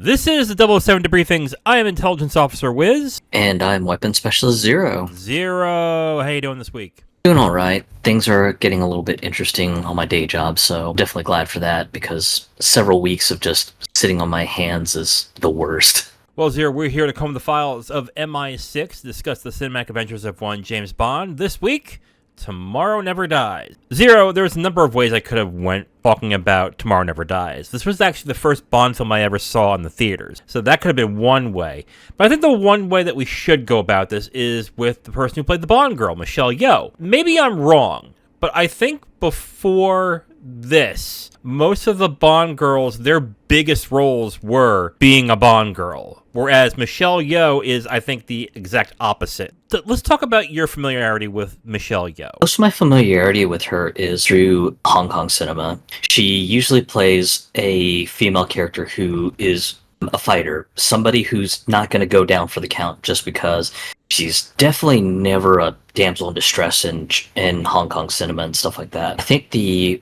This is the 007 Debriefings. I am Intelligence Officer Wiz. And I'm Weapons Specialist Zero. Zero, how you doing this week? Doing all right. Things are getting a little bit interesting on my day job, so definitely glad for that because several weeks of just sitting on my hands is the worst. Well, Zero, we're here to comb the files of MI6, discuss the cinematic adventures of one James Bond. This week, Tomorrow Never Dies. Zero, there's a number of ways I could have went talking about Tomorrow Never Dies. This was actually the first Bond film I ever saw in the theaters, so that could have been one way. But I think the one way that we should go about this is with the person who played the Bond girl, Michelle Yeoh. Maybe I'm wrong, but I think before this, most of the Bond girls, their biggest roles were being a Bond girl. Whereas Michelle Yeoh is, I think, the exact opposite. So let's talk about your familiarity with Michelle Yeoh. Most of my familiarity with her is through Hong Kong cinema. She usually plays a female character who is a fighter, somebody who's not going to go down for the count just because. She's definitely never a damsel in distress in Hong Kong cinema and stuff like that. I think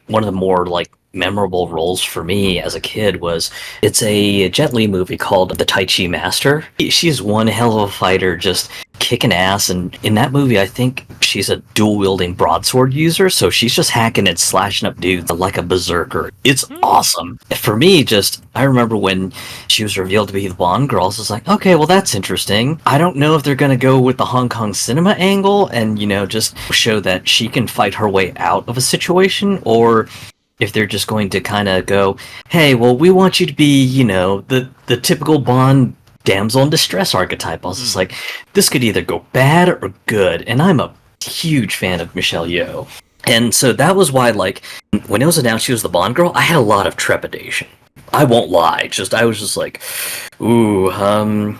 one of the more memorable roles for me as a kid was it's a Jet Li movie called The Tai Chi Master. She's one hell of a fighter, just kicking ass, and in that movie I think she's a dual-wielding broadsword user, so she's just hacking and slashing up dudes like a berserker. It's awesome. For me, I remember when she was revealed to be the Bond girl, I was like, okay, well that's interesting. I don't know if they're gonna go with the Hong Kong cinema angle and, just show that she can fight her way out of a situation, or if they're just going to kind of go, hey, well, we want you to be, the typical Bond damsel in distress archetype. I was just like, this could either go bad or good, and I'm a huge fan of Michelle Yeoh. And so that was why, when it was announced she was the Bond girl, I had a lot of trepidation. I won't lie. I was just like, ooh, I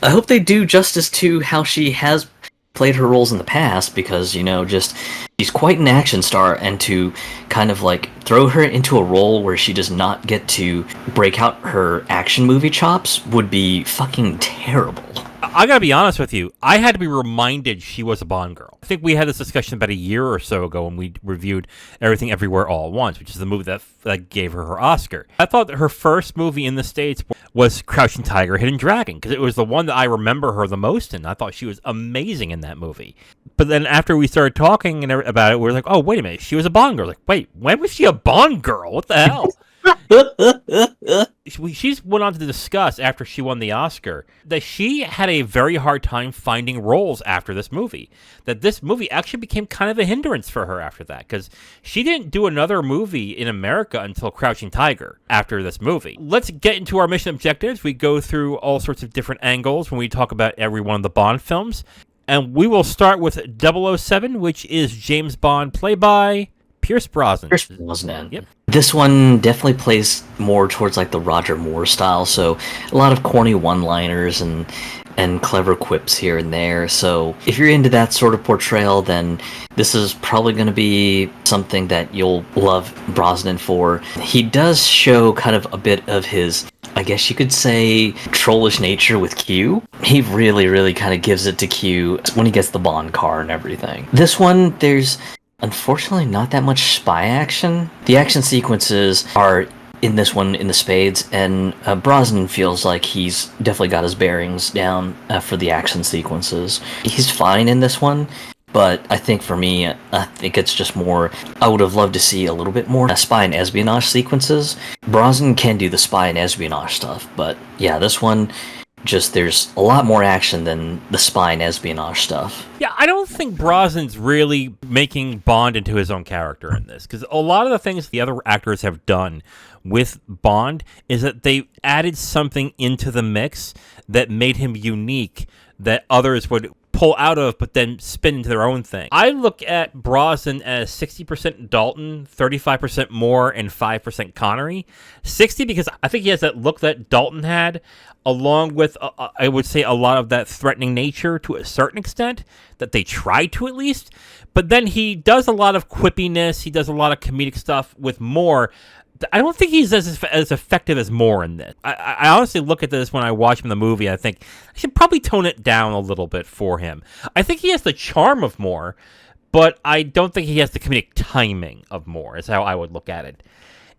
hope they do justice to how she has played her roles in the past, because she's quite an action star, and to kind of throw her into a role where she does not get to break out her action movie chops would be fucking terrible. I gotta be honest with you, I had to be reminded she was a Bond girl. I think we had this discussion about a year or so ago when we reviewed Everything Everywhere All at Once, which is the movie that gave her Oscar. I thought that her first movie in the States was Crouching Tiger, Hidden Dragon, because it was the one that I remember her the most in. I thought she was amazing in that movie. But then after we started talking about it, we were like, oh, wait a minute, she was a Bond girl. Wait, when was she a Bond girl? What the hell? She's went on to discuss after she won the Oscar that she had a very hard time finding roles after this movie. That this movie actually became kind of a hindrance for her after that, because she didn't do another movie in America until Crouching Tiger after this movie. Let's get into our mission objectives. We go through all sorts of different angles when we talk about every one of the Bond films. And we will start with 007, which is James Bond played by Pierce Brosnan. Pierce Brosnan. Yep. This one definitely plays more towards the Roger Moore style, so a lot of corny one-liners and clever quips here and there. So if you're into that sort of portrayal, then this is probably going to be something that you'll love Brosnan for. He does show kind of a bit of his, I guess you could say, trollish nature with Q. He really, really kind of gives it to Q when he gets the Bond car and everything. This one, there's unfortunately not that much spy action. The action sequences are in this one in the spades, and Brosnan feels like he's definitely got his bearings down for the action sequences. He's fine in this one, but I think for me, I think it's just more, I would have loved to see a little bit more spy and espionage sequences. Brosnan can do the spy and espionage stuff, but yeah, this one, there's a lot more action than the spy and espionage stuff. Yeah, I don't think Brosnan's really making Bond into his own character in this, because a lot of the things the other actors have done with Bond is that they added something into the mix that made him unique that others would pull out of but then spin into their own thing. I look at Brosnan as 60% Dalton, 35% Moore, and 5% Connery. 60 because I think he has that look that Dalton had, along with, I would say, a lot of that threatening nature to a certain extent, that they try to at least. But then he does a lot of quippiness, he does a lot of comedic stuff with Moore. I don't think he's as effective as Moore in this. I honestly look at this when I watch him in the movie, and I think I should probably tone it down a little bit for him. I think he has the charm of Moore, but I don't think he has the comedic timing of Moore, is how I would look at it.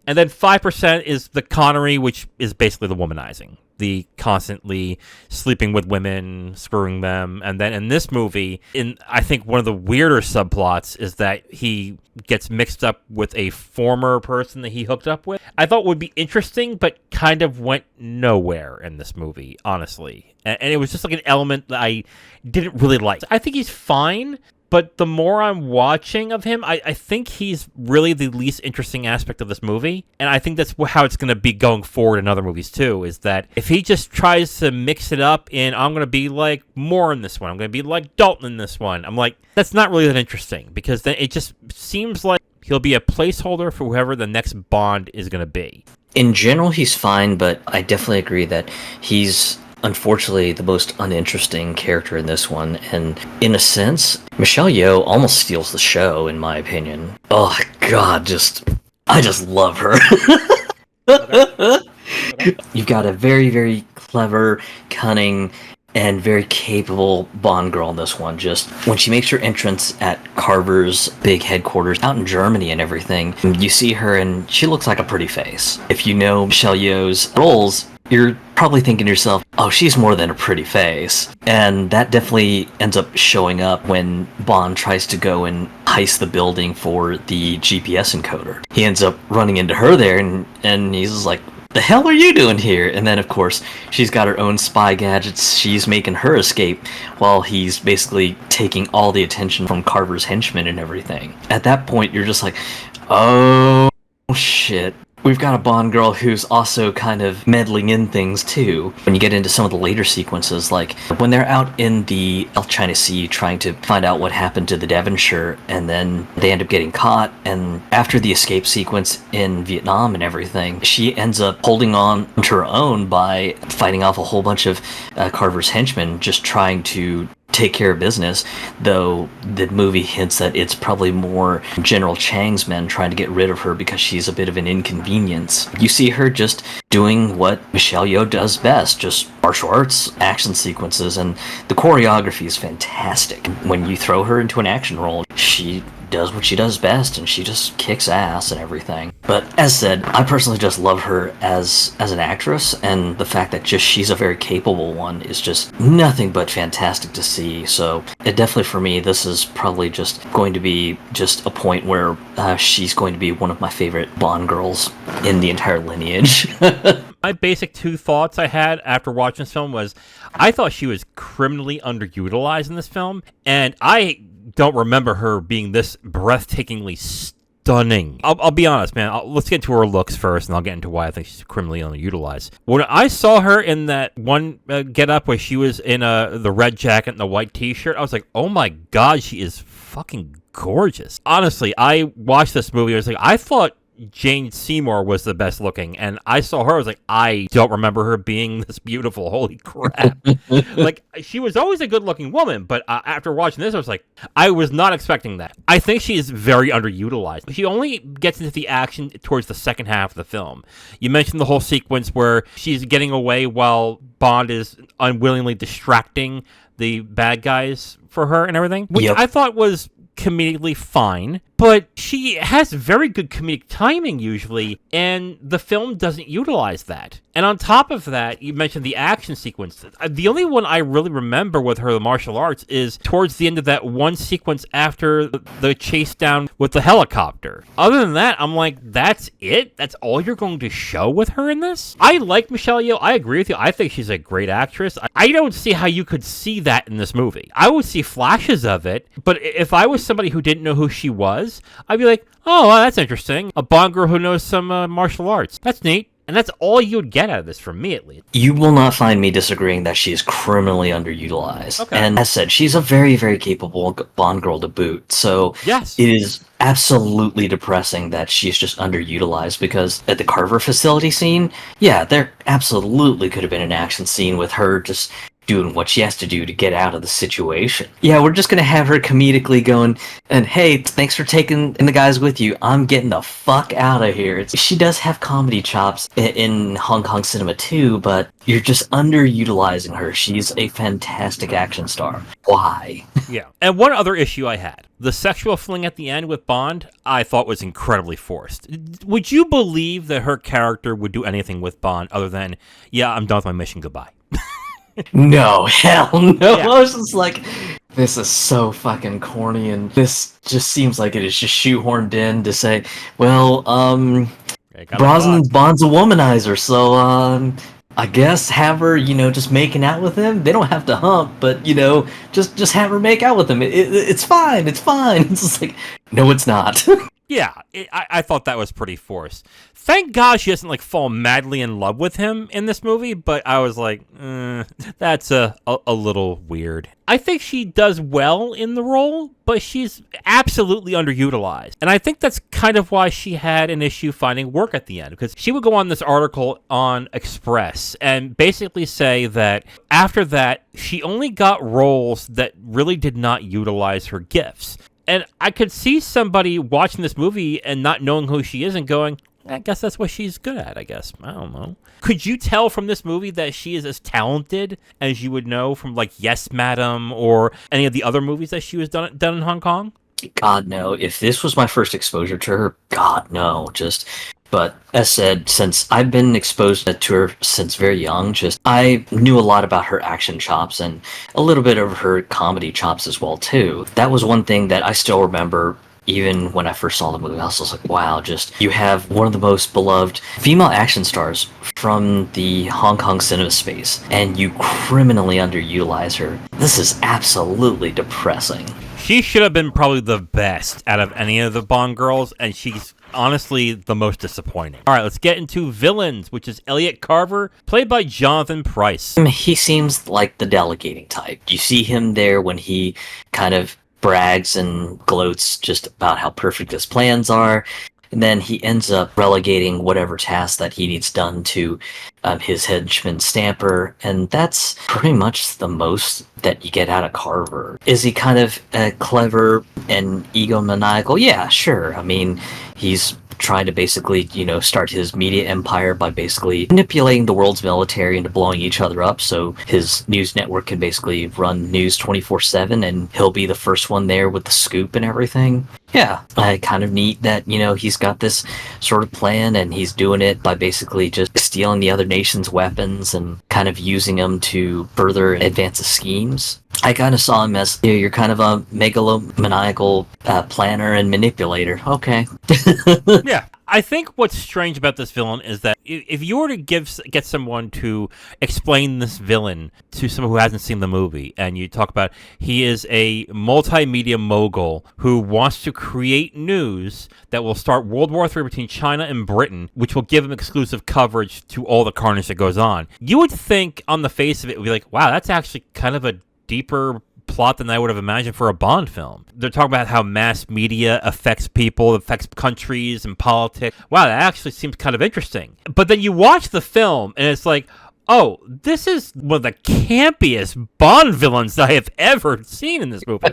And then 5% is the Connery, which is basically the womanizing. the constantly sleeping with women, screwing them. And then in this movie, I think one of the weirder subplots is that he gets mixed up with a former person that he hooked up with. I thought would be interesting, but kind of went nowhere in this movie, honestly. And it was just like an element that I didn't really like. I think he's fine, but the more I'm watching of him, I think he's really the least interesting aspect of this movie. And I think that's how it's going to be going forward in other movies, too, is that if he just tries to mix it up in, I'm going to be like Moore in this one, I'm going to be like Dalton in this one, I'm like, that's not really that interesting, because then it just seems like he'll be a placeholder for whoever the next Bond is going to be. In general, he's fine, but I definitely agree that he's unfortunately the most uninteresting character in this one, and in a sense, Michelle Yeoh almost steals the show, in my opinion. Oh god, I just love her. You've got a very, very clever, cunning, and very capable Bond girl in this one. Just when she makes her entrance at Carver's big headquarters out in Germany and everything, you see her and she looks like a pretty face. If you know Michelle Yeoh's roles, you're probably thinking to yourself, oh, she's more than a pretty face. And that definitely ends up showing up when Bond tries to go and heist the building for the GPS encoder. He ends up running into her there, and he's just like, the hell are you doing here? And then, of course, she's got her own spy gadgets. She's making her escape while he's basically taking all the attention from Carver's henchmen and everything. At that point, you're just like, oh, shit. We've got a Bond girl who's also kind of meddling in things too. When you get into some of the later sequences, like when they're out in the South China Sea trying to find out what happened to the Devonshire, and then they end up getting caught, and after the escape sequence in Vietnam and everything, she ends up holding on to her own by fighting off a whole bunch of Carver's henchmen, just trying to take care of business, though the movie hints that it's probably more General Chang's men trying to get rid of her because she's a bit of an inconvenience. You see her just doing what Michelle Yeoh does best, just martial arts action sequences, and the choreography is fantastic. When you throw her into an action role, she does what she does best, and she just kicks ass and everything. But as said, I personally just love her as an actress, and the fact that just she's a very capable one is just nothing but fantastic to see. So it definitely, for me, this is probably just going to be just a point where she's going to be one of my favorite Bond girls in the entire lineage. My basic two thoughts I had after watching this film was, I thought she was criminally underutilized in this film, and I don't remember her being this breathtakingly stunning. I'll be honest, man. Let's get into her looks first, and I'll get into why I think she's criminally underutilized. When I saw her in that one get-up where she was in the red jacket and the white t-shirt, I was like, oh my god, she is fucking gorgeous. Honestly, I watched this movie, I thought Jane Seymour was the best looking, and I saw her, I was like, I don't remember her being this beautiful. Holy crap. Like, she was always a good looking woman, but after watching this, I was like, I was not expecting that. I think she is very underutilized. She only gets into the action towards the second half of the film. You mentioned the whole sequence where she's getting away while Bond is unwillingly distracting the bad guys for her and everything, which I thought was comedically fine, but she has very good comedic timing usually, and the film doesn't utilize that. And on top of that, you mentioned the action sequence. The only one I really remember with her, the martial arts, is towards the end of that one sequence after the chase down with the helicopter. Other than that, I'm like, that's it? That's all you're going to show with her in this? I like Michelle Yeoh. I agree with you. I think she's a great actress. I don't see how you could see that in this movie. I would see flashes of it, but if I was somebody who didn't know who she was, I'd be like, oh, well, that's interesting. A Bond girl who knows some martial arts. That's neat. And that's all you would get out of this, from me at least. You will not find me disagreeing that she's criminally underutilized. Okay. And as said, she's a very, very capable Bond girl to boot. So yes, it is absolutely depressing that she's just underutilized, because at the Carver facility scene, yeah, there absolutely could have been an action scene with her just doing what she has to do to get out of the situation. Yeah, we're just gonna have her comedically going, and hey, thanks for taking the guys with you. I'm getting the fuck out of here. She does have comedy chops in Hong Kong cinema too, but you're just underutilizing her. She's a fantastic action star. Why? Yeah. And one other issue I had. The sexual fling at the end with Bond, I thought was incredibly forced. Would you believe that her character would do anything with Bond other than, yeah, I'm done with my mission, goodbye? No, hell no. Yeah. I was just like, this is so fucking corny, and this just seems like it is just shoehorned in to say, well, Bond's a womanizer, so, I guess have her, just making out with him. They don't have to hump, but, just have her make out with him. It's fine, it's fine. It's just like, no, it's not. Yeah, I thought that was pretty forced. Thank God she doesn't fall madly in love with him in this movie, but I was like, that's a little weird. I think she does well in the role, but she's absolutely underutilized. And I think that's kind of why she had an issue finding work at the end, because she would go on this article on Express and basically say that after that, she only got roles that really did not utilize her gifts. And I could see somebody watching this movie and not knowing who she is and going, I guess that's what she's good at, I guess. I don't know. Could you tell from this movie that she is as talented as you would know from, Yes, Madam, or any of the other movies that she was done in Hong Kong? God, no. If this was my first exposure to her, God, no. But as said, since I've been exposed to her since very young, I knew a lot about her action chops and a little bit of her comedy chops as well, too. That was one thing that I still remember. Even when I first saw the movie, I was like, wow, you have one of the most beloved female action stars from the Hong Kong cinema space, and you criminally underutilize her. This is absolutely depressing. She should have been probably the best out of any of the Bond girls, and she's honestly the most disappointing. All right, let's get into villains, which is Elliot Carver, played by Jonathan Pryce. He seems like the delegating type. You see him there when he kind of brags and gloats just about how perfect his plans are, and then he ends up relegating whatever task that he needs done to his henchman Stamper, and that's pretty much the most that you get out of Carver. Is he kind of clever and egomaniacal? Yeah, sure. I mean, he's trying to basically, start his media empire by basically manipulating the world's military into blowing each other up, so his news network can basically run news 24/7, and he'll be the first one there with the scoop and everything. Yeah, kind of neat that, he's got this sort of plan, and he's doing it by basically just stealing the other nation's weapons and kind of using them to further advance his schemes. I kind of saw him as, you're kind of a megalomaniacal planner and manipulator. Okay. Yeah. I think what's strange about this villain is that if you were to get someone to explain this villain to someone who hasn't seen the movie, and you talk about he is a multimedia mogul who wants to create news that will start World War III between China and Britain, which will give him exclusive coverage to all the carnage that goes on, you would think on the face of it would be like, wow, that's actually kind of a deeper plot than I would have imagined for a Bond film. They're talking about how mass media affects people, affects countries and politics. Wow, that actually seems kind of interesting. But then you watch the film and it's like, oh, this is one of the campiest Bond villains I have ever seen in this movie.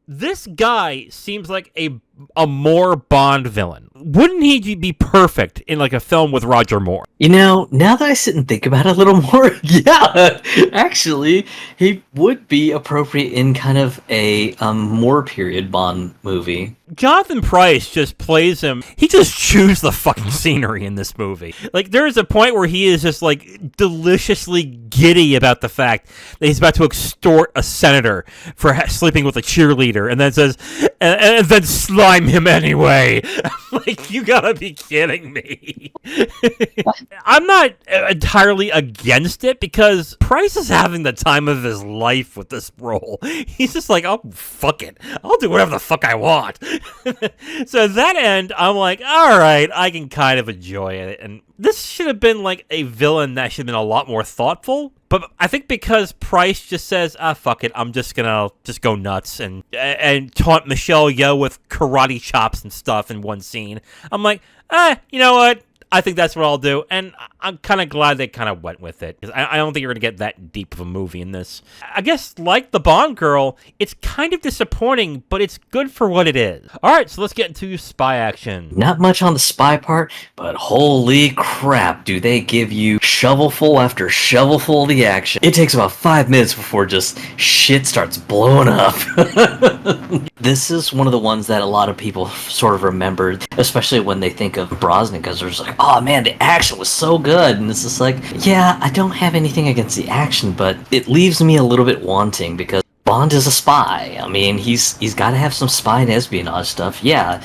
This guy seems like a more Bond villain. Wouldn't he be perfect in a film with Roger Moore? Now that I sit and think about it a little more, yeah, actually, he would be appropriate in kind of a Moore period Bond movie. Jonathan Pryce just plays him. He just chews the fucking scenery in this movie. There is a point where he is just deliciously giddy about the fact that he's about to extort a senator for sleeping with a cheerleader, and then says, and then slime him anyway. You gotta be kidding me. I'm not entirely against it because Pryce is having the time of his life with this role. He's just like, oh, fuck it. I'll do whatever the fuck I want. So at that end, I'm like, all right, I can kind of enjoy it. And this should have been a villain that should have been a lot more thoughtful. But I think because Pryce just says, fuck it, I'm just gonna go nuts and taunt Michelle Yeoh with karate chops and stuff in one scene. I'm like, you know what? I think that's what I'll do, and I'm kind of glad they kind of went with it, because I don't think you're going to get that deep of a movie in this. I guess, like the Bond girl, it's kind of disappointing, but it's good for what it is. All right, so let's get into spy action. Not much on the spy part, but holy crap, do they give you shovelful after shovelful of the action. It takes about 5 minutes before just shit starts blowing up. This is one of the ones that a lot of people sort of remember, especially when they think of Brosnan, because they're just like, oh man, the action was so good. And it's just like, yeah, I don't have anything against the action, but it leaves me a little bit wanting because Bond is a spy. I mean, he's got to have some spy and espionage stuff. Yeah,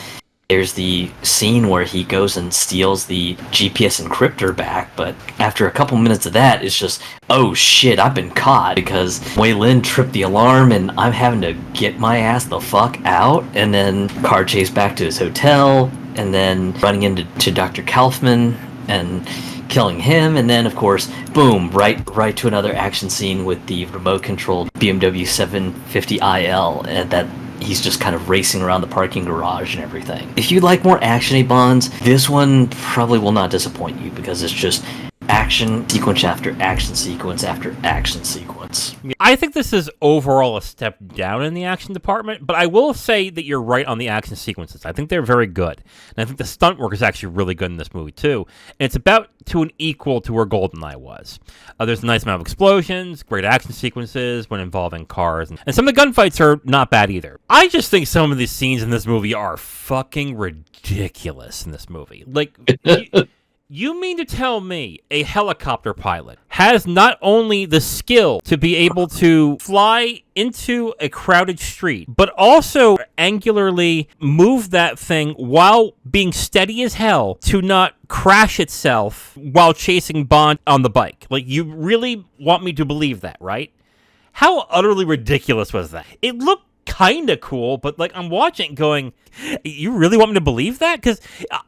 there's the scene where he goes and steals the GPS encryptor back, but after a couple minutes of that, it's just, oh shit, I've been caught because Wei Lin tripped the alarm and I'm having to get my ass the fuck out, and then car chase back to his hotel, and then running into Dr. Kaufman and killing him, and then of course, boom, right to another action scene with the remote-controlled BMW 750IL, and that he's just kind of racing around the parking garage and everything. If you like more action-y Bonds, this one probably will not disappoint you because it's just action sequence after action sequence after action sequence. I think this is overall a step down in the action department, but I will say that you're right on the action sequences. I think they're very good. And I think the stunt work is actually really good in this movie, too. And it's about to an equal to where GoldenEye was. There's a nice amount of explosions, great action sequences when involving cars, and some of the gunfights are not bad either. I just think some of these scenes in this movie are fucking ridiculous in this movie. Like... You mean to tell me a helicopter pilot has not only the skill to be able to fly into a crowded street, but also angularly move that thing while being steady as hell to not crash itself while chasing Bond on the bike? Like, you really want me to believe that, right? How utterly ridiculous was that? It looked kind of cool, but like I'm watching it going, you really want me to believe that? Because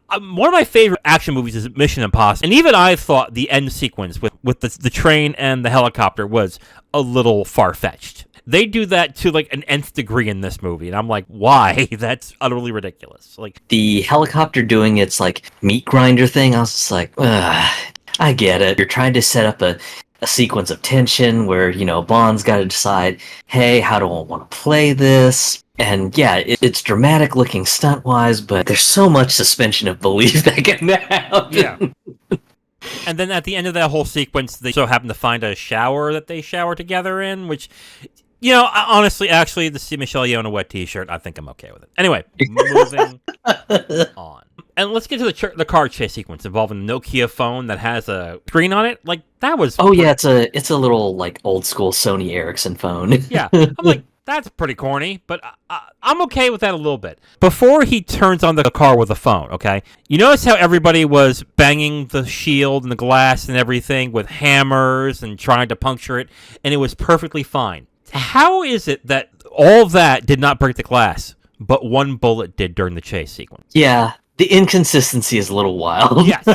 one of my favorite action movies is Mission Impossible, and even I thought the end sequence with the train and the helicopter was a little far-fetched. They do that to like an nth degree in this movie, and I'm like, why? That's utterly ridiculous. Like the helicopter doing its like meat grinder thing, I was just like, ugh, I get it. You're trying to set up a sequence of tension where, you know, Bond's got to decide, hey, how do I want to play this? And yeah, it's dramatic looking stunt-wise, but there's so much suspension of belief that can happen. Yeah. And then at the end of that whole sequence, they so happen to find a shower that they shower together in, which, you know, honestly, actually, to see Michelle Yeoh in a wet t-shirt, I think I'm okay with it. Anyway, moving on. And let's get to the car chase sequence involving the Nokia phone that has a screen on it. Like, that was... Oh, yeah, it's a little, like, old-school Sony Ericsson phone. Yeah, I'm like, that's pretty corny, but I'm okay with that a little bit. Before he turns on the car with the phone, okay? You notice how everybody was banging the shield and the glass and everything with hammers and trying to puncture it, and it was perfectly fine. How is it that all that did not break the glass, but one bullet did during the chase sequence? Yeah. The inconsistency is a little wild. Yes.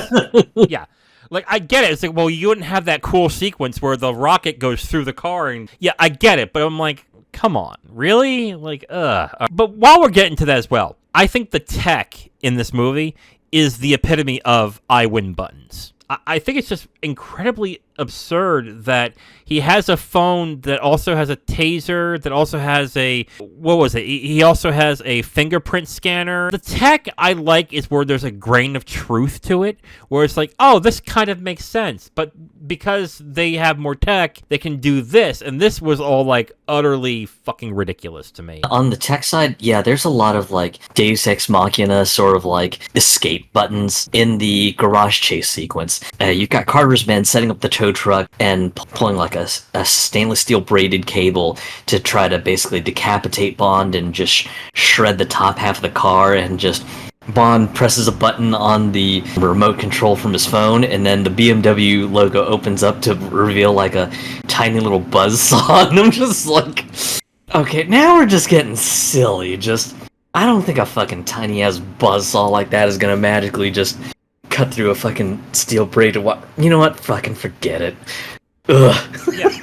Yeah. Like, I get it. It's like, well, you wouldn't have that cool sequence where the rocket goes through the car. And yeah, I get it. But I'm like, come on. Really? Like, But while we're getting to that as well, I think the tech in this movie is the epitome of I win buttons. I think it's just incredibly absurd that he has a phone that also has a taser, that also has a, what was it? He also has a fingerprint scanner. The tech I like is where there's a grain of truth to it, where it's like, oh, this kind of makes sense. But because they have more tech, they can do this. And this was all like utterly fucking ridiculous to me. On the tech side, yeah, there's a lot of like Deus Ex Machina sort of like escape buttons in the garage chase sequence. You've got Carter's men setting up the tow truck and pulling like a stainless steel braided cable to try to basically decapitate Bond and just shred the top half of the car, and just Bond presses a button on the remote control from his phone, and then the BMW logo opens up to reveal like a tiny little buzzsaw, and I'm just like, okay, now we're just getting silly. Just, I don't think a fucking tiny ass buzzsaw like that is gonna magically just cut through a fucking steel braided wire. You know what? Fucking forget it. Ugh. Yeah.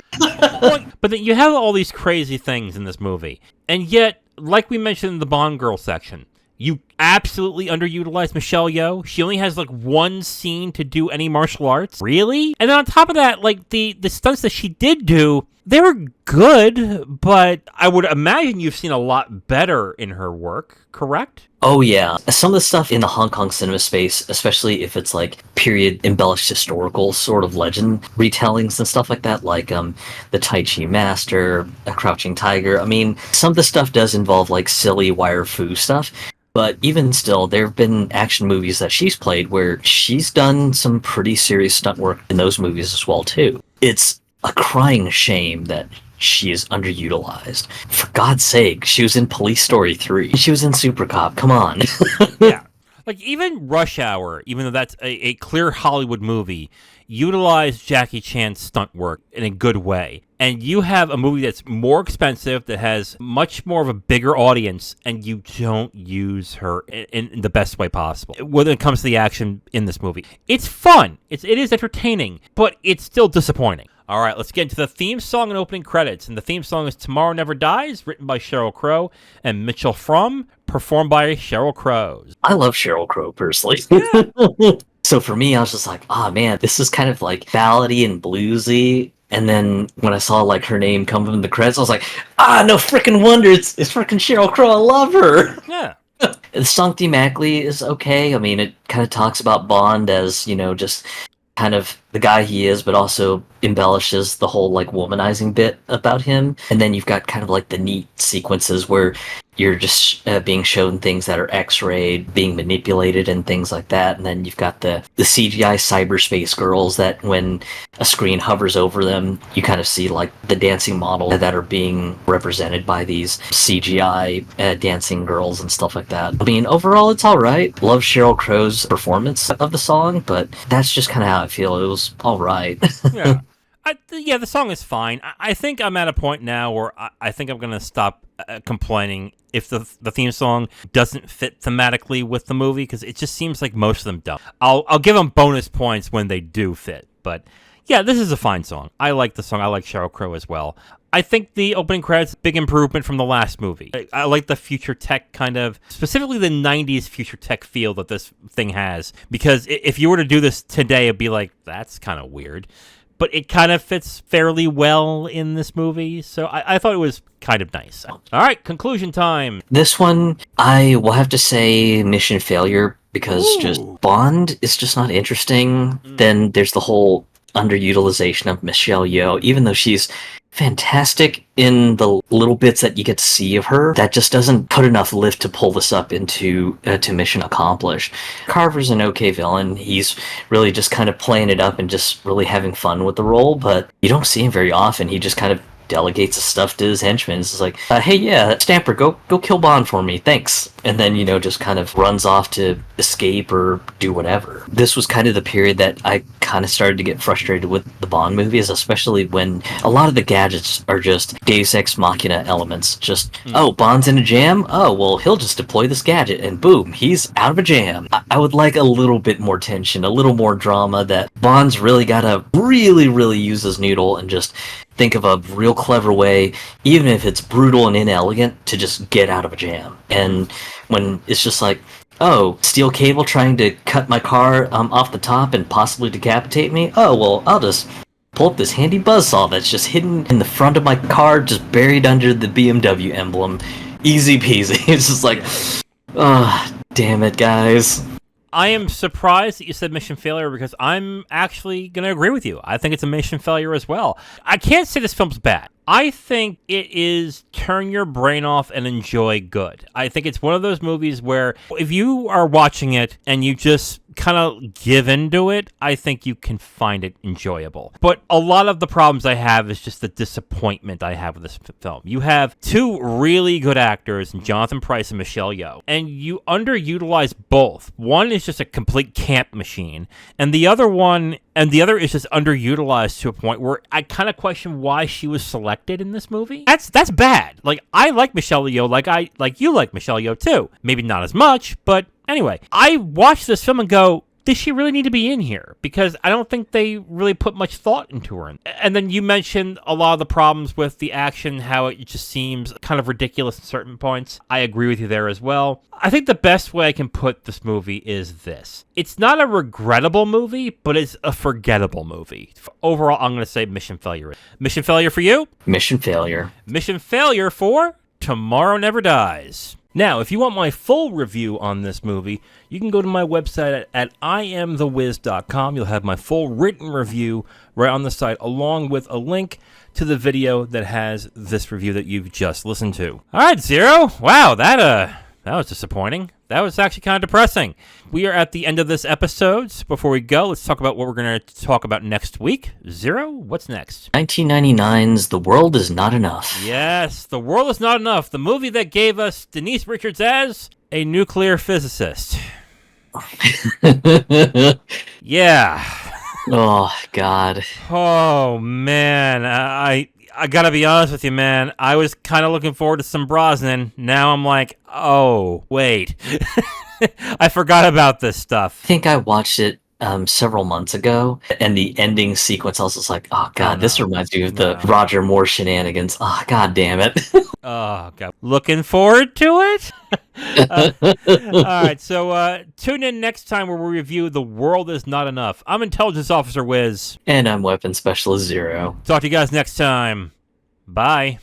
But then you have all these crazy things in this movie, and yet, like we mentioned in the Bond girl section, you absolutely underutilized Michelle Yeoh. She only has like one scene to do any martial arts. Really? And then on top of that, like the stunts that she did do, they were good, but I would imagine you've seen a lot better in her work, correct? Oh yeah, some of the stuff in the Hong Kong cinema space, especially if it's like period embellished historical sort of legend retellings and stuff like that, like the Tai Chi Master, A Crouching Tiger. I mean, some of the stuff does involve like silly wire fu stuff, but even still, there have been action movies that she's played where she's done some pretty serious stunt work in those movies as well too. It's a crying shame that she is underutilized. For God's sake, she was in Police Story 3. She was in Super Cop. Come on. Yeah. Like, even Rush Hour, even though that's a clear Hollywood movie, utilized Jackie Chan's stunt work in a good way. And you have a movie that's more expensive, that has much more of a bigger audience, and you don't use her in the best way possible when it comes to the action in this movie. It's fun. It is entertaining, but it's still disappointing. All right, let's get into the theme song and opening credits. And the theme song is Tomorrow Never Dies, written by Sheryl Crow and Mitchell Fromm, performed by Sheryl Crow. I love Sheryl Crow, personally. Yeah. So for me, I was just like, oh man, this is kind of like ballady and bluesy. And then when I saw like her name come from the credits, I was like, no freaking wonder, it's freaking Sheryl Crow. I love her. Yeah. The song thematically is okay. I mean, it kind of talks about Bond as, just kind of the guy he is, but also embellishes the whole like womanizing bit about him. And then you've got kind of like the neat sequences where you're just being shown things that are X-rayed, being manipulated and things like that. And then you've got the CGI cyberspace girls that when a screen hovers over them, you kind of see like the dancing model that are being represented by these CGI dancing girls and stuff like that. I mean, overall, it's all right. Love Sheryl Crow's performance of the song, but that's just kind of how I feel. It was all right. Yeah. The song is fine. I think I'm at a point now where I think I'm going to stop complaining if the theme song doesn't fit thematically with the movie, because it just seems like most of them don't. I'll give them bonus points when they do fit, but yeah, this is a fine song. I like the song. I like Sheryl Crow as well. I think the opening credits, big improvement from the last movie. I like the future tech kind of, specifically the 90s future tech feel that this thing has, because if you were to do this today, it'd be like, that's kind of weird. But it kind of fits fairly well in this movie, so I thought it was kind of nice. All right, conclusion time. This one, I will have to say mission failure, because just Bond is just not interesting. Then there's the whole underutilization of Michelle Yeoh, even though she's fantastic in the little bits that you get to see of her, that just doesn't put enough lift to pull this up into to mission accomplished. Carver's an okay villain. He's really just kind of playing it up and just really having fun with the role, but you don't see him very often. He just kind of delegates the stuff to his henchmen. It's like, hey, yeah, Stamper, go kill Bond for me, thanks. And then, just kind of runs off to escape or do whatever. This was kind of the period that I kind of started to get frustrated with the Bond movies, especially when a lot of the gadgets are just Deus Ex Machina elements. Just, Bond's in a jam? Oh, well, he'll just deploy this gadget, and boom, he's out of a jam. I would like a little bit more tension, a little more drama, that Bond's really gotta really, really use his noodle and just think of a real clever way, even if it's brutal and inelegant, to just get out of a jam. And when it's just like, steel cable trying to cut my car off the top and possibly decapitate me? Oh, well, I'll just pull up this handy buzzsaw that's just hidden in the front of my car, just buried under the BMW emblem. Easy peasy. It's just like, damn it, guys. I am surprised that you said mission failure, because I'm actually going to agree with you. I think it's a mission failure as well. I can't say this film's bad. I think it is turn your brain off and enjoy good. I think it's one of those movies where if you are watching it and you just kind of give into it, I think you can find it enjoyable. But a lot of the problems I have is just the disappointment I have with this film. You have two really good actors, Jonathan Pryce and Michelle Yeoh, and you underutilize both. One is just a complete camp machine, and the other is just underutilized to a point where I kind of question why she was selected in this movie. That's bad. Like, I like Michelle Yeoh, like you like Michelle Yeoh too. Maybe not as much, but anyway, I watch this film and go, does she really need to be in here? Because I don't think they really put much thought into her. And then you mentioned a lot of the problems with the action, how it just seems kind of ridiculous at certain points. I agree with you there as well. I think the best way I can put this movie is this. It's not a regrettable movie, but it's a forgettable movie. Overall, I'm going to say mission failure. Mission failure for you? Mission failure. Mission failure for Tomorrow Never Dies. Now, if you want my full review on this movie, you can go to my website at IamTheWiz.com. You'll have my full written review right on the site, along with a link to the video that has this review that you've just listened to. All right, Zero. Wow, that was disappointing. That was actually kind of depressing. We are at the end of this episode. So before we go, let's talk about what we're going to talk about next week. Zero, what's next? 1999's The World Is Not Enough. Yes, The World Is Not Enough. The movie that gave us Denise Richards as a nuclear physicist. Yeah. Oh, God. Oh, man. I gotta be honest with you, man. I was kind of looking forward to some Brosnan. Now I'm like, oh, wait. I forgot about this stuff. I think I watched it several months ago, and the ending sequence, I was just like, oh, God, this reminds me of the Roger Moore shenanigans. Oh, God damn it. Oh, God. Looking forward to it? All right, so tune in next time where we review The World Is Not Enough. I'm Intelligence Officer Wiz. And I'm Weapons Specialist Zero. Talk to you guys next time. Bye.